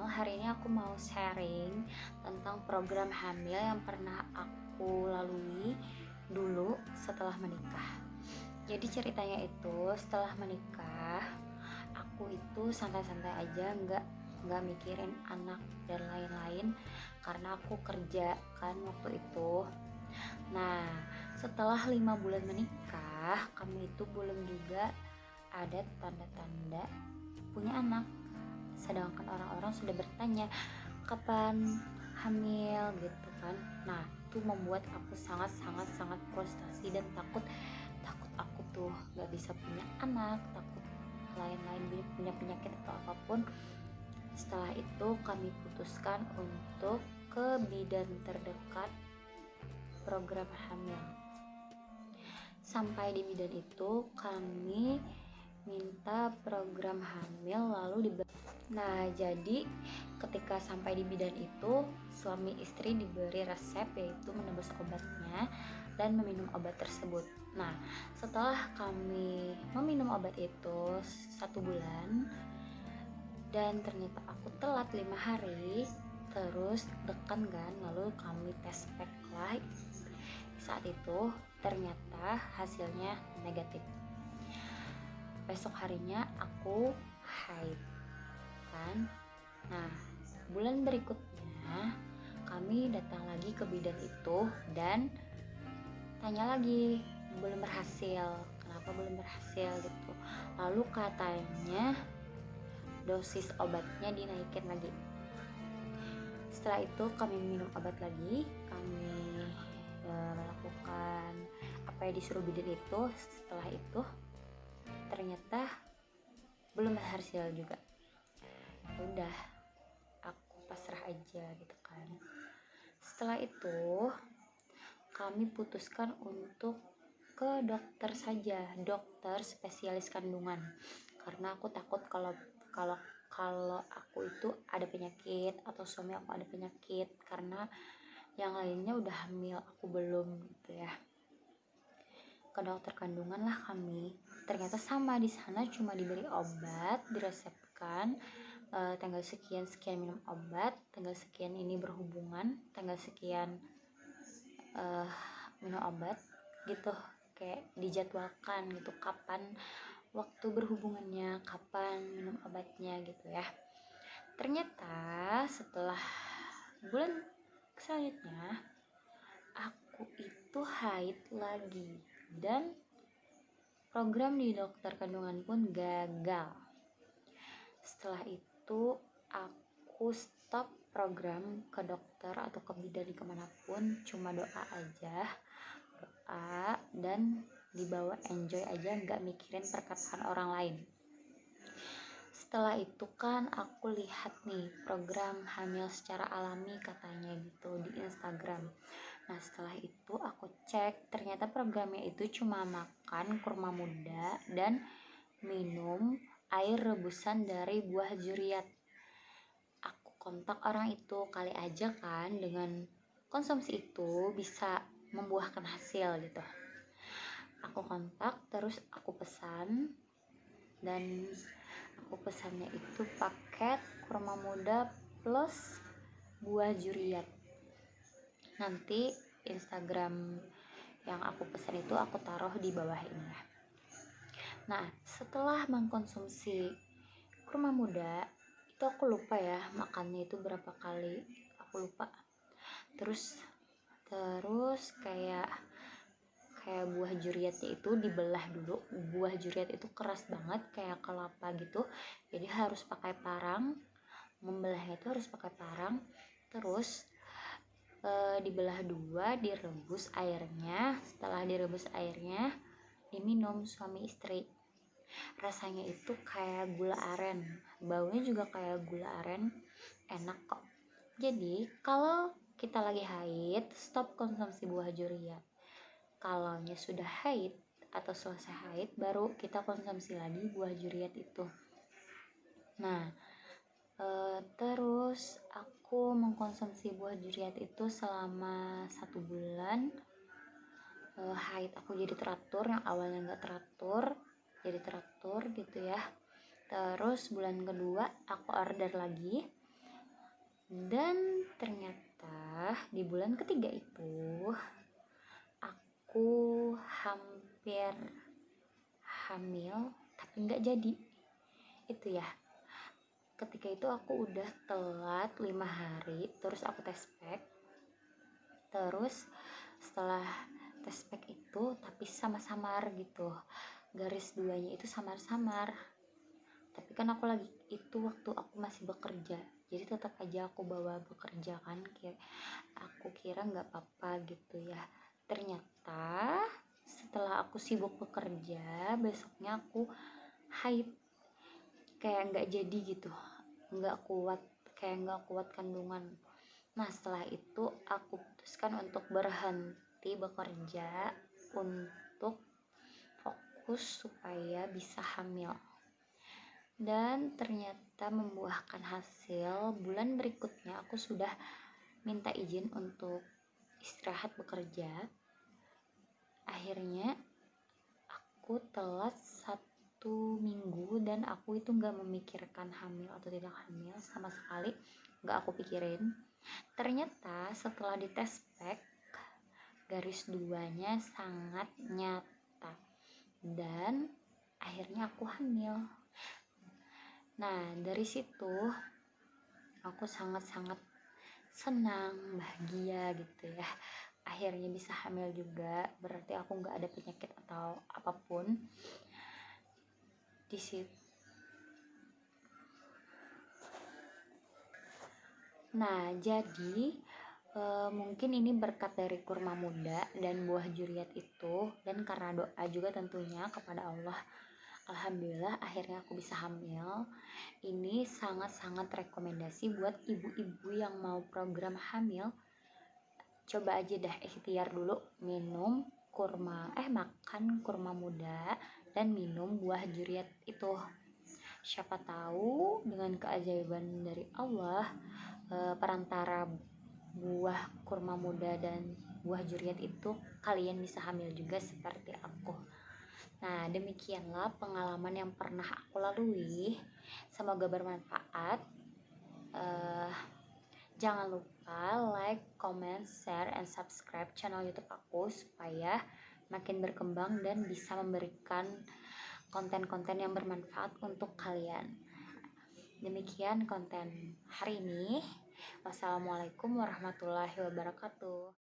Hari ini aku mau sharing tentang program hamil yang pernah aku lalui dulu setelah menikah. Jadi ceritanya itu setelah menikah, aku itu santai-santai aja, nggak mikirin anak dan lain-lain karena aku kerja kan waktu itu. Nah, setelah 5 bulan menikah, kami itu belum juga ada tanda-tanda punya anak. Sedangkan orang-orang sudah bertanya kapan hamil gitu kan. Nah, itu membuat aku sangat frustasi dan takut aku tuh nggak bisa punya anak, takut lain-lain punya penyakit atau apapun. Setelah itu kami putuskan untuk ke bidan terdekat program hamil. Sampai di bidan itu kami minta program hamil lalu Nah, jadi ketika sampai di bidan itu suami istri diberi resep, yaitu menebus obatnya dan meminum obat tersebut. Nah, setelah kami meminum obat itu 1 bulan dan ternyata aku telat 5 hari, terus dekan kan, lalu kami tes pack lah. Saat itu ternyata hasilnya negatif. Besok harinya aku haid kan. Nah, bulan berikutnya kami datang lagi ke bidan itu dan tanya lagi, belum berhasil. Kenapa belum berhasil gitu? Lalu katanya dosis obatnya dinaikin lagi. Setelah itu kami minum obat lagi, kami melakukan apa yang disuruh bidan itu. Setelah itu ternyata belum berhasil juga. Udah, aku pasrah aja gitu kan. Setelah itu kami putuskan untuk ke dokter saja, dokter spesialis kandungan, karena aku takut kalau aku itu ada penyakit atau suami aku ada penyakit, karena yang lainnya udah hamil, aku belum gitu ya. Ke dokter kandungan lah kami. Ternyata sama, di sana cuma diberi obat, diresepkan tanggal sekian minum obat, tanggal sekian ini berhubungan, tanggal sekian minum obat gitu, kayak dijadwalkan gitu kapan waktu berhubungannya, kapan minum obatnya gitu ya. Ternyata setelah bulan selanjutnya aku itu haid lagi dan program di dokter kandungan pun gagal. Setelah itu aku stop program ke dokter atau ke bidan kemanapun, cuma doa aja, doa dan dibawa enjoy aja, nggak mikirin perkataan orang lain. Setelah itu kan aku lihat nih program hamil secara alami katanya gitu di Instagram. Nah, setelah itu aku cek, ternyata programnya itu cuma makan kurma muda dan minum air rebusan dari buah juriat. Aku kontak orang itu, kali aja kan dengan konsumsi itu bisa membuahkan hasil gitu. Aku kontak, terus aku pesan, dan aku pesannya itu paket kurma muda plus buah juriat. Nanti Instagram yang aku pesan itu aku taruh di bawah ini ya. Nah, setelah mengkonsumsi kurma muda itu aku lupa ya makannya itu berapa kali, aku lupa. Terus kayak buah juriatnya itu dibelah dulu. Buah juriat itu keras banget kayak kelapa gitu, jadi harus pakai parang. Membelahnya itu harus pakai parang. Terus dibelah dua, direbus airnya. Setelah direbus airnya diminum suami istri. Rasanya itu kayak gula aren, baunya juga kayak gula aren, enak kok. Jadi kalau kita lagi haid, stop konsumsi buah juriat. Kalau sudah haid atau selesai haid, baru kita konsumsi lagi buah juriat itu. Nah, terus aku mengkonsumsi buah juriat itu selama 1 bulan. Haid aku jadi teratur, yang awalnya nggak teratur jadi teratur gitu ya. Terus bulan kedua aku order lagi Dan ternyata di bulan ketiga itu aku hampir hamil tapi nggak jadi. Itu ya, ketika itu aku udah telat 5 hari, terus aku tes pack. Terus setelah tes pack itu tapi samar-samar gitu, garis duanya itu samar-samar. Tapi kan aku lagi itu waktu aku masih bekerja, jadi tetap aja aku bawa bekerja kan, aku kira nggak apa-apa gitu ya. Ternyata setelah aku sibuk bekerja, besoknya aku haid, kayak nggak jadi gitu, nggak kuat, kayak nggak kuat kandungan. Nah setelah itu aku putuskan untuk berhenti bekerja untuk fokus supaya bisa hamil, dan ternyata membuahkan hasil. Bulan berikutnya aku sudah minta izin untuk istirahat bekerja. Akhirnya aku telat 1 minggu, dan aku itu nggak memikirkan hamil atau tidak hamil sama sekali, nggak aku pikirin. Ternyata setelah dites pack, garis duanya sangat nyata dan akhirnya aku hamil. Nah dari situ aku sangat-sangat senang, bahagia gitu ya, akhirnya bisa hamil juga, berarti aku nggak ada penyakit atau apapun di situ. Nah jadi mungkin ini berkat dari kurma muda dan buah juriat itu, dan karena doa juga tentunya kepada Allah, alhamdulillah akhirnya aku bisa hamil. Ini sangat-sangat rekomendasi buat ibu-ibu yang mau program hamil. Coba aja dah ikhtiar dulu makan kurma muda dan minum buah juriat itu. Siapa tahu dengan keajaiban dari Allah, perantara buah kurma muda dan buah juriat itu, kalian bisa hamil juga seperti aku. Nah demikianlah pengalaman yang pernah aku lalui, semoga bermanfaat. Jangan lupa like, comment, share, and subscribe channel YouTube aku supaya makin berkembang dan bisa memberikan konten-konten yang bermanfaat untuk kalian. Demikian konten hari ini. Wassalamualaikum warahmatullahi wabarakatuh.